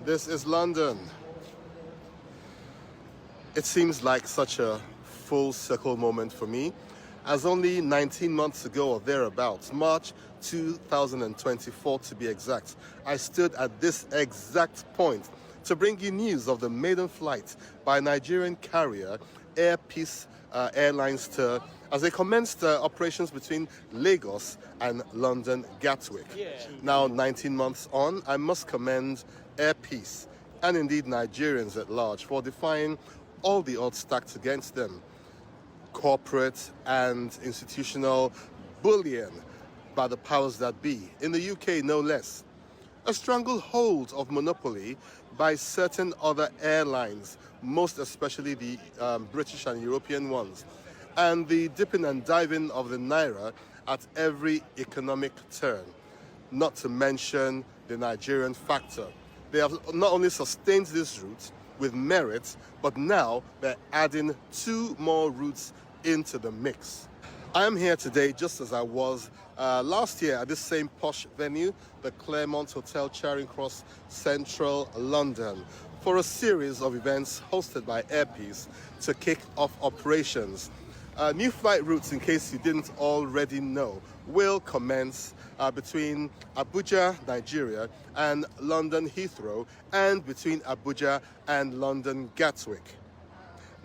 This is London. It seems like such a full circle moment for me, as only 19 months ago or thereabouts, March 2024 to be exact, I stood at this exact point to bring you news of the maiden flight by Nigerian carrier Air Peace Airlines as they commenced operations between Lagos and London Gatwick. Now, 19 months on, I must commend Air Peace and indeed Nigerians at large for defying all the odds stacked against them. Corporate and institutional bullying by the powers that be, in the UK no less. A stranglehold of monopoly by certain other airlines, most especially the British and European ones, and the dipping and diving of the naira at every economic turn, not to mention the Nigerian factor. They have not only sustained this route with merit, but now they're adding 2 more routes into the mix. I am here today just as I was last year at this same posh venue, the Claremont Hotel, Charing Cross, Central London, for a series of events hosted by Air Peace to kick off operations. New flight routes, in case you didn't already know, will commence between Abuja, Nigeria, and London Heathrow, and between Abuja and London Gatwick.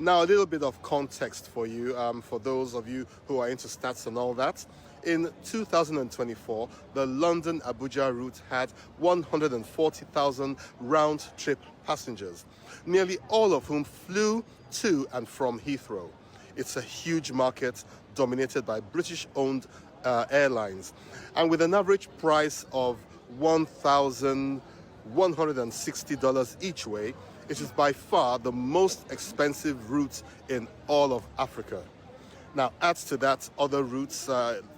Now, a little bit of context for you, for those of you who are into stats and all that. In 2024, the London-Abuja route had 140,000 round-trip passengers, nearly all of whom flew to and from Heathrow. It's a huge market dominated by British-owned airlines, and with an average price of $1,160 each way, it is by far the most expensive route in all of Africa. Now, add to that other routes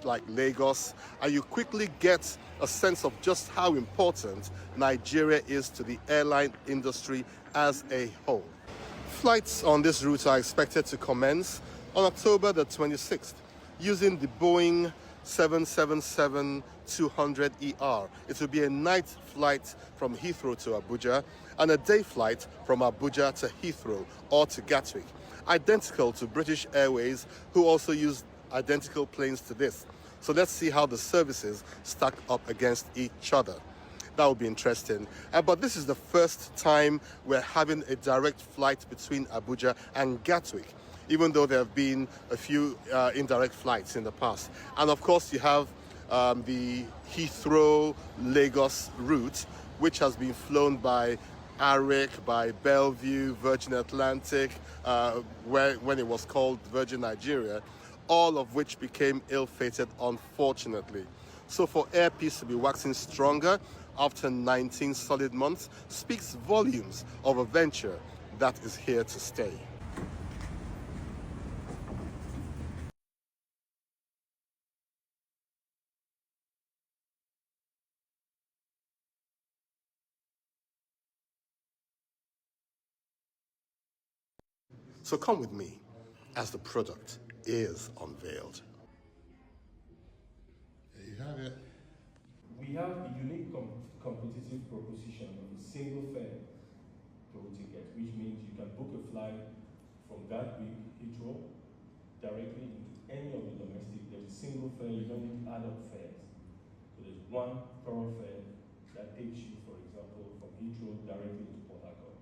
like Lagos, and you quickly get a sense of just how important Nigeria is to the airline industry as a whole. Flights on this route are expected to commence on October the 26th using the Boeing 777-200ER. It will be a night flight from Heathrow to Abuja and a day flight from Abuja to Heathrow or to Gatwick, identical to British Airways, who also use identical planes to this. So let's see how the services stack up against each other. That would be interesting. But this is the first time we're having a direct flight between Abuja and Gatwick, even though there have been a few indirect flights in the past. And of course, you have the Heathrow-Lagos route, which has been flown by Arik, by Bellevue, Virgin Atlantic, when it was called Virgin Nigeria, all of which became ill-fated, unfortunately. So for Air Peace to be waxing stronger after 19 solid months speaks volumes of a venture that is here to stay. So come with me as the product is unveiled. There you have it. We have a unique competitive proposition of a single fare toll ticket, which means you can book a flight from Gatwick, Heathrow, directly into any of the domestic. There's a single fare, you don't need to add up fares. So there's one thoroughfare that takes you, for example, from Heathrow directly into Port Harcourt.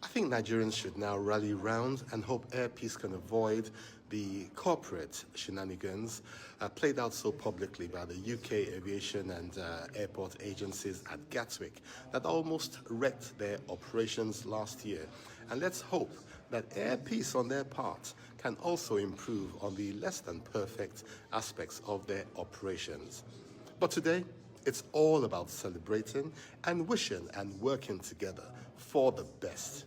I think Nigerians should now rally round and hope Air Peace can avoid the corporate shenanigans played out so publicly by the UK aviation and airport agencies at Gatwick that almost wrecked their operations last year. And let's hope that Air Peace on their part can also improve on the less than perfect aspects of their operations. But today, it's all about celebrating and wishing and working together for the best.